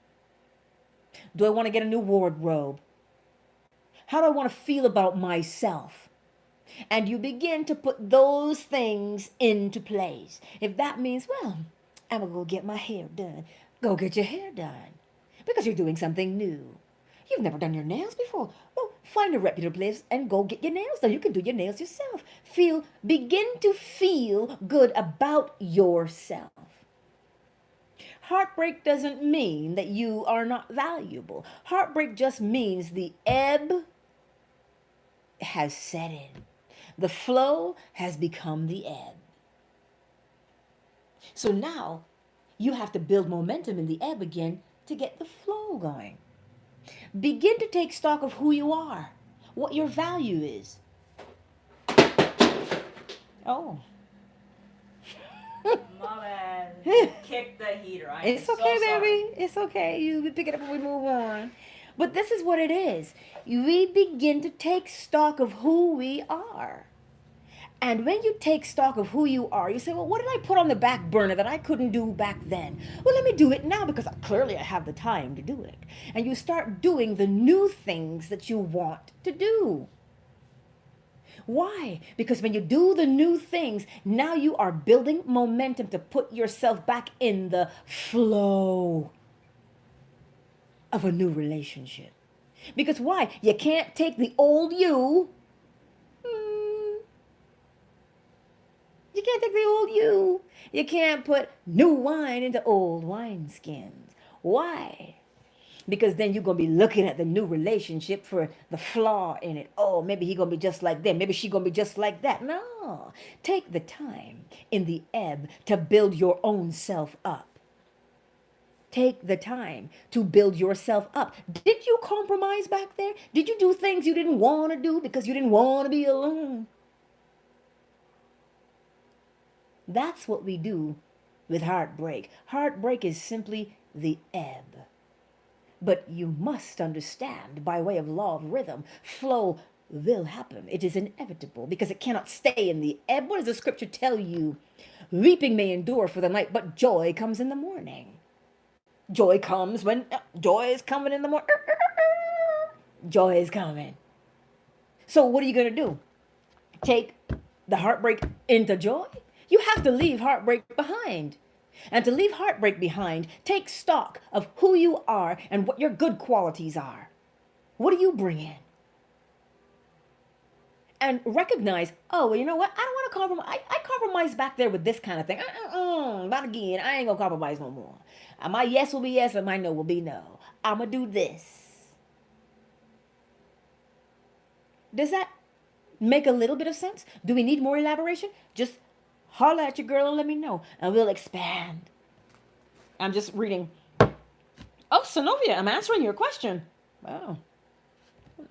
Do I want to get a new wardrobe? How do I want to feel about myself? And you begin to put those things into place. If that means, well, I'm going to go get my hair done, go get your hair done because you're doing something new. You've never done your nails before. Well, find a reputable place and go get your nails done. You can do your nails yourself. Begin to feel good about yourself. Heartbreak doesn't mean that you are not valuable. Heartbreak just means the ebb has set in. The flow has become the ebb. So now you have to build momentum in the ebb again to get the flow going. Begin to take stock of who you are, what your value is. Oh. My man, kick the heater. It's okay, baby. It's okay. You pick it up and we move on. But this is what it is. We begin to take stock of who we are. And when you take stock of who you are, you say, well, what did I put on the back burner that I couldn't do back then? Well, let me do it now because clearly I have the time to do it. And you start doing the new things that you want to do. Why? Because when you do the new things, now you are building momentum to put yourself back in the flow of a new relationship. Because why? You can't take the old you. You can't take the old you. You can't put new wine into old wineskins. Why? Because then you're going to be looking at the new relationship for the flaw in it. Oh, maybe he's going to be just like them. Maybe she's going to be just like that. No. Take the time in the ebb to build your own self up. Take the time to build yourself up. Did you compromise back there? Did you do things you didn't want to do because you didn't want to be alone? That's what we do with heartbreak. Heartbreak is simply the ebb. But you must understand, by way of law of rhythm, flow will happen. It is inevitable because it cannot stay in the ebb. What does the scripture tell you? Weeping may endure for the night, but joy comes in the morning. Joy comes when joy is coming in the morning. Joy is coming. So what are you going to do? Take the heartbreak into joy? You have to leave heartbreak behind. And to leave heartbreak behind, take stock of who you are and what your good qualities are. What do you bring in? And recognize, oh, well, you know what? I don't want to compromise. I compromise back there with this kind of thing. Not again. I ain't going to compromise no more. My yes will be yes and my no will be no. I'm going to do this. Does that make a little bit of sense? Do we need more elaboration? Just holler at your girl and let me know, and we'll expand. I'm just reading. Oh, Sonovia, I'm answering your question. Wow.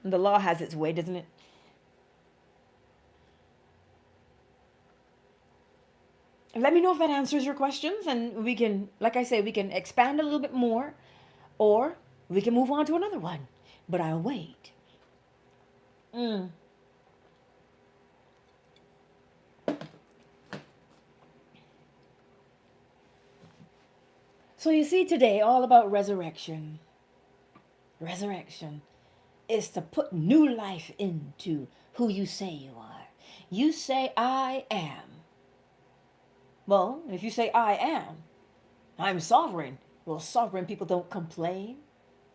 The law has its way, doesn't it? Let me know if that answers your questions, and we can, like I say, we can expand a little bit more, or we can move on to another one. But I'll wait. So you see today, all about resurrection. Resurrection is to put new life into who you say you are. You say, I am. Well, if you say, I am, I'm sovereign. Well, sovereign people don't complain.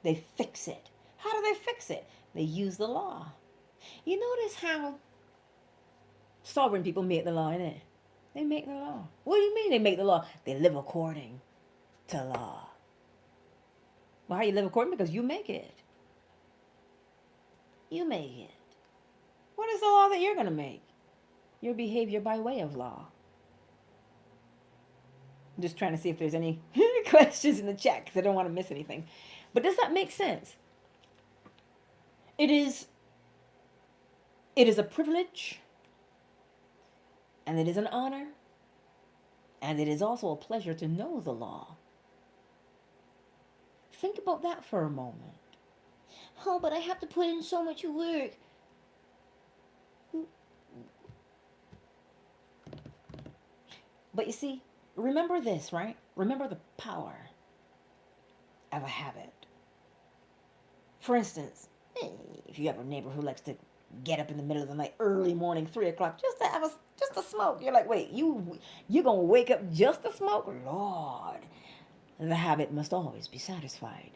They fix it. How do they fix it? They use the law. You notice how sovereign people make the law, innit? They make the law. What do you mean they make the law? They live according to law. Well, how you live according? Because you make it. You make it. What is the law that you're going to make? Your behavior by way of law. I'm just trying to see if there's any questions in the chat because I don't want to miss anything. But does that make sense? It is a privilege, and it is an honor, and it is also a pleasure to know the law. Think about that for a moment. Oh, but I have to put in so much work. But you see, remember this, right? Remember the power of a habit. For instance, if you have a neighbor who likes to get up in the middle of the night, early morning, 3 o'clock, just to have just to smoke, you're like, wait, you gonna wake up just to smoke? Lord, the habit must always be satisfied.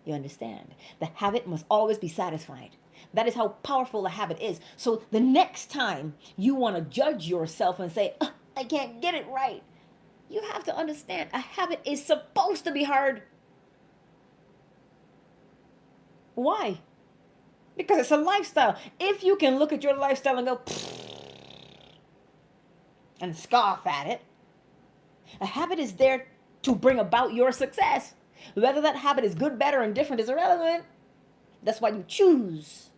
You understand? The habit must always be satisfied. That is how powerful a habit is. So the next time you want to judge yourself and say, I can't get it right, you have to understand a habit is supposed to be hard. Why? Because it's a lifestyle. If you can look at your lifestyle and go and scoff at it, a habit is there to bring about your success. Whether that habit is good, better, and different is irrelevant. That's why you choose.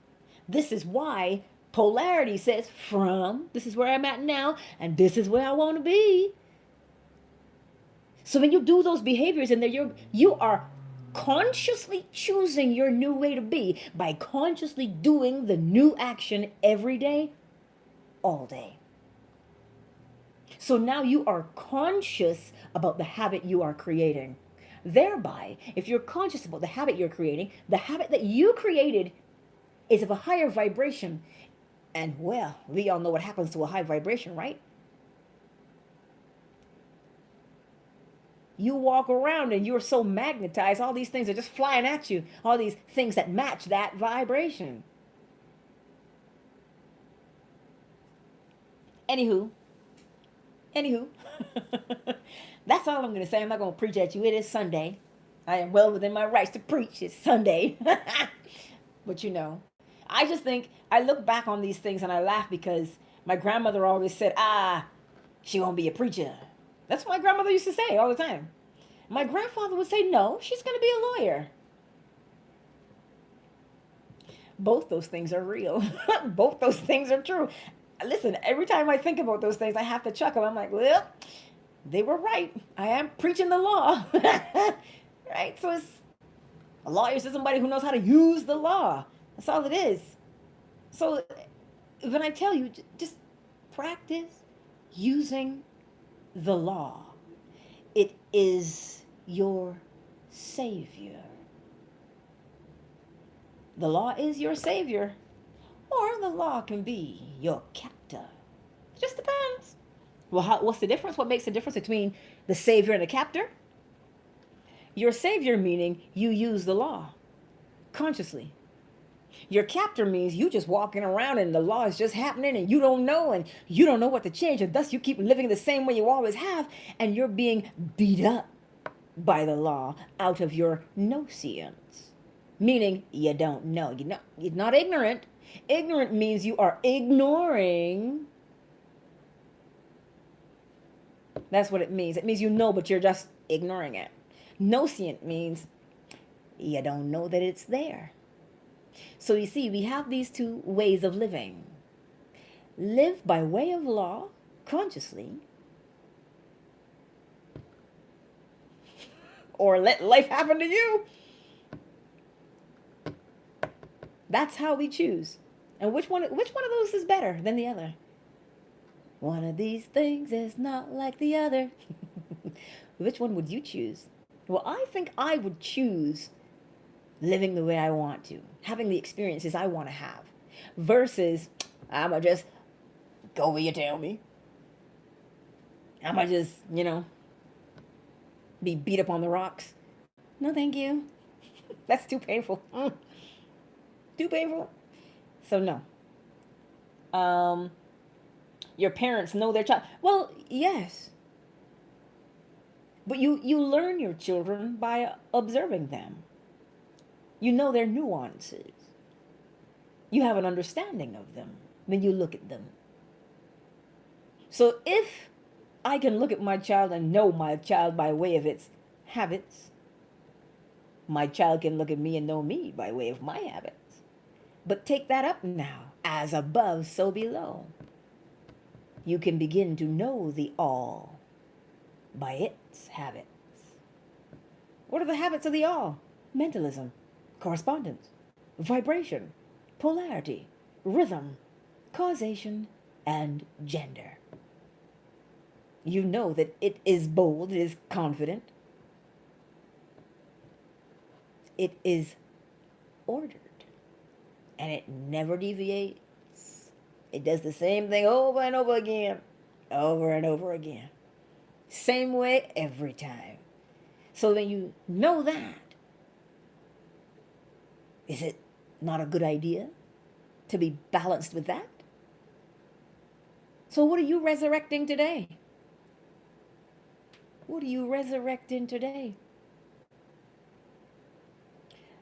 This is why polarity says from this is where I'm at now and this is where I want to be. So when you do those behaviors and you are consciously choosing your new way to be by consciously doing the new action every day, all day. So now you are conscious about the habit you are creating. Thereby, if you're conscious about the habit you're creating, the habit that you created is of a higher vibration. And well, we all know what happens to a high vibration, right? You walk around and you're so magnetized, all these things are just flying at you, all these things that match that vibration. Anywho, that's all I'm going to say. I'm not going to preach at you. It is Sunday. I am well within my rights to preach. It's Sunday. But you know, I just think, I look back on these things and I laugh because my grandmother always said, she won't be a preacher. That's what my grandmother used to say all the time. My grandfather would say, no, she's going to be a lawyer. Both those things are real. Both those things are true. Listen, every time I think about those things, I have to chuckle. I'm like, well, they were right. I am preaching the law. Right? So a lawyer is somebody who knows how to use the law. That's all it is. So when I tell you, just practice using the law. It is your savior. The law is your savior, or the law can be your captor. It just depends. Well, what's the difference? What makes the difference between the savior and the captor? Your savior meaning you use the law consciously. Your captor means you just walking around and the law is just happening and you don't know what to change, and thus you keep living the same way you always have, and you're being beat up by the law out of your nocience. Meaning you don't know. You're not ignorant. Ignorant means you are ignoring. That's what it means. It means you know, but you're just ignoring it. Nocient means you don't know that it's there. So you see, we have these two ways of living. Live by way of law, consciously, or let life happen to you. That's how we choose. And which one of those is better than the other? One of these things is not like the other. Which one would you choose? Well, I think I would choose living the way I want to, having the experiences I want to have, versus I'm going to just go where you tell me. I'm going to just, be beat up on the rocks. No, thank you. That's too painful. Too painful. So no. Your parents know their child. Well, yes. But you learn your children by observing them. You know their nuances. You have an understanding of them when you look at them. So if I can look at my child and know my child by way of its habits, my child can look at me and know me by way of my habits. But take that up now. As above, so below. You can begin to know the all by its habits. What are the habits of the all? Mentalism, correspondence, vibration, polarity, rhythm, causation, and gender. You know that it is bold, it is confident, it is ordered, and it never deviates. It does the same thing over and over again, over and over again. Same way every time. So when you know that, is it not a good idea to be balanced with that? So what are you resurrecting today? What are you resurrecting today?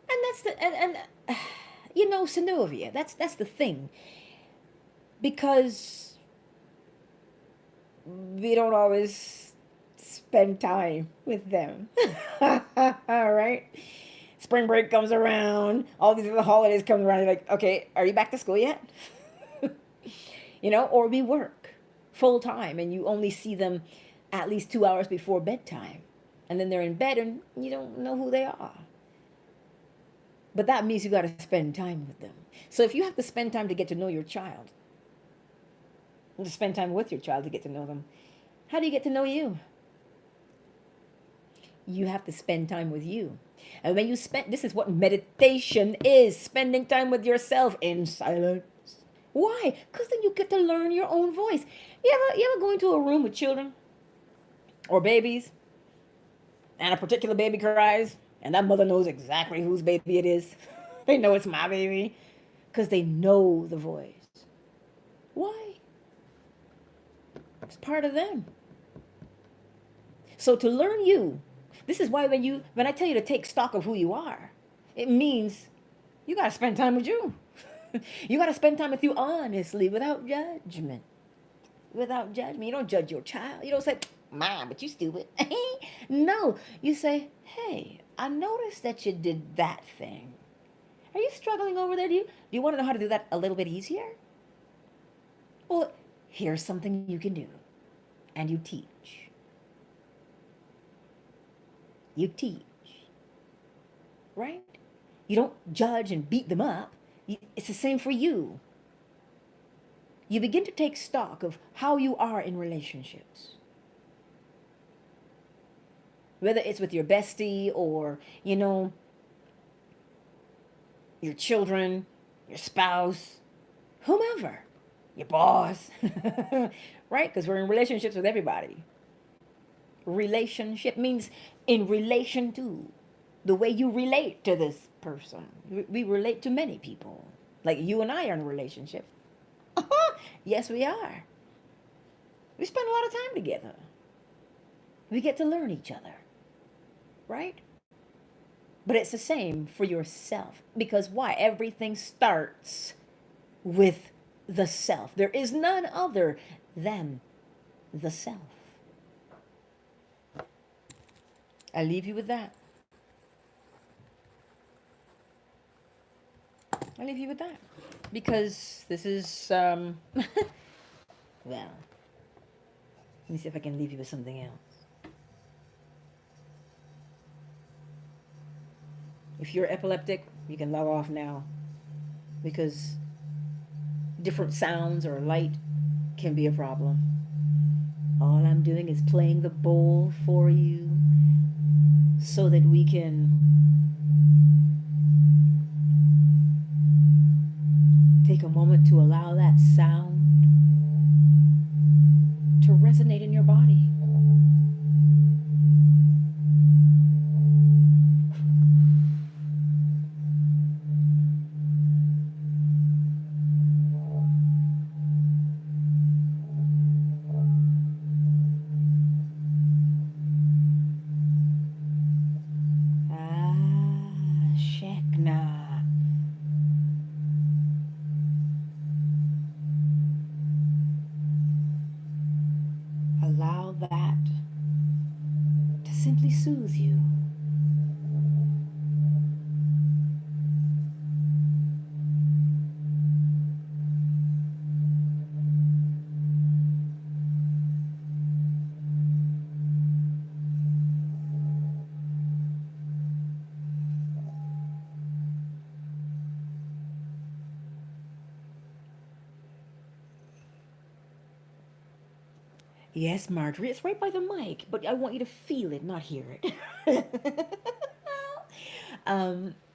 And that's the you know, Synovia, that's the thing. Because we don't always spend time with them. All right? Spring break comes around, all these other holidays come around, you're like, okay, are you back to school yet? You know, or we work full time and you only see them at least 2 hours before bedtime. And then they're in bed and you don't know who they are. But that means you got to spend time with them. So if you have to spend time to get to know your child, to spend time with your child to get to know them, how do you get to know you? You have to spend time with you. And when you spend, this is what meditation is, spending time with yourself in silence. Why? Because then you get to learn your own voice. You ever go into a room with children or babies and a particular baby cries and that mother knows exactly whose baby it is? They know it's my baby because they know the voice. Why? It's part of them. So to learn you, this is why when I tell you to take stock of who you are, it means you got to spend time with you. You got to spend time with you honestly, without judgment. Without judgment. You don't judge your child. You don't say, Mom, but you stupid. No, you say, hey, I noticed that you did that thing. Are you struggling over there? Do you want to know how to do that a little bit easier? Well, here's something you can do. And you teach. You teach. Right? You don't judge and beat them up. It's the same for you. You begin to take stock of how you are in relationships. Whether it's with your bestie or, you know, your children, your spouse, whomever, your boss, right? Because we're in relationships with everybody. Relationship means in relation to, the way you relate to this person. We relate to many people. Like you and I are in a relationship. Yes, we are. We spend a lot of time together. We get to learn each other. Right? But it's the same for yourself. Because why? Everything starts with the self. There is none other than the self. I leave you with that. I leave you with that. Because this is, well, let me see if I can leave you with something else. If you're epileptic, you can log off now. Because different sounds or light can be a problem. All I'm doing is playing the bowl for you so that we can take a moment to allow that sound to resonate in your body. Allow that to simply soothe you. Yes, Marjorie, it's right by the mic, but I want you to feel it, not hear it.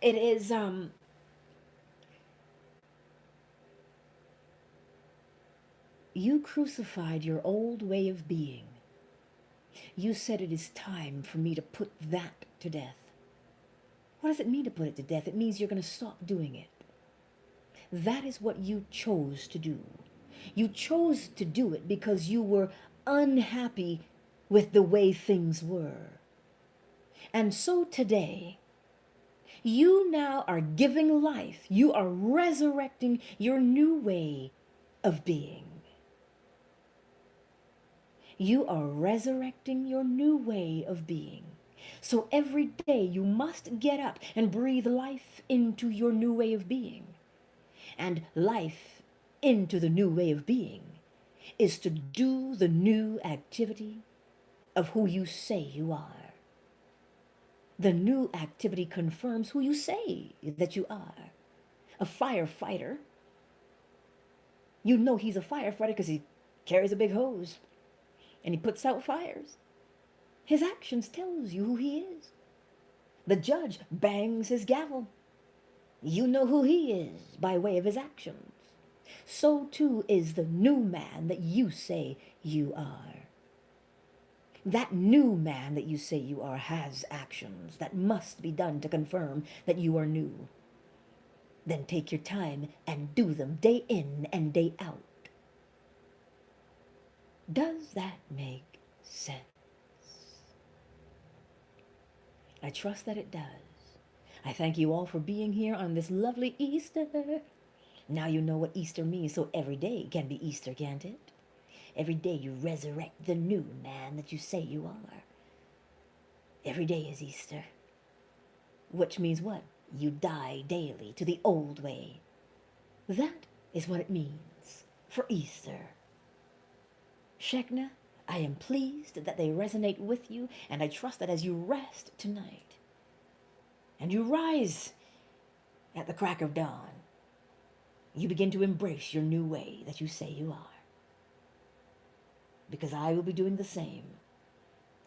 It is, you crucified your old way of being. You said it is time for me to put that to death. What does it mean to put it to death? It means you're going to stop doing it. That is what you chose to do. You chose to do it because you were unhappy with the way things were. And so today, you now are giving life. You are resurrecting your new way of being. You are resurrecting your new way of being. So every day you must get up and breathe life into your new way of being. And life into the new way of being is to do the new activity of who you say you are. The new activity confirms who you say that you are. A firefighter, you know he's a firefighter because he carries a big hose and he puts out fires. His actions tells you who he is. The judge bangs his gavel. You know who he is by way of his actions. So too is the new man that you say you are. That new man that you say you are has actions that must be done to confirm that you are new. Then take your time and do them day in and day out. Does that make sense? I trust that it does. I thank you all for being here on this lovely Easter. Now you know what Easter means, so every day can be Easter, can't it? Every day you resurrect the new man that you say you are. Every day is Easter. Which means what? You die daily to the old way. That is what it means for Easter. Shekna, I am pleased that they resonate with you, and I trust that as you rest tonight, and you rise at the crack of dawn, you begin to embrace your new way that you say you are. Because I will be doing the same.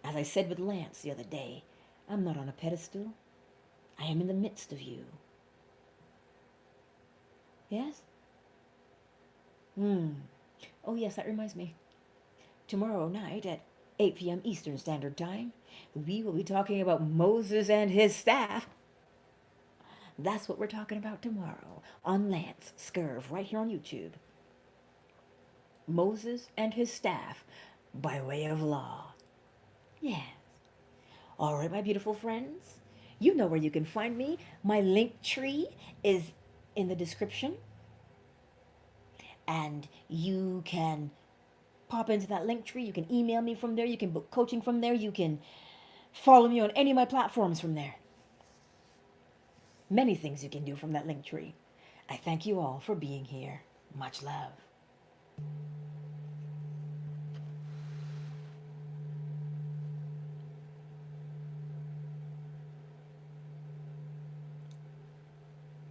As I said with Lance the other day, I'm not on a pedestal. I am in the midst of you. Yes? Oh yes, that reminds me. Tomorrow night at 8 p.m. Eastern Standard Time, we will be talking about Moses and his staff. That's what we're talking about tomorrow on Lance Scurv right here on YouTube. Moses and his staff by way of law. Yes. All right, my beautiful friends. You know where you can find me. My link tree is in the description. And you can pop into that link tree. You can email me from there. You can book coaching from there. You can follow me on any of my platforms from there. Many things you can do from that link tree. I thank you all for being here. Much love.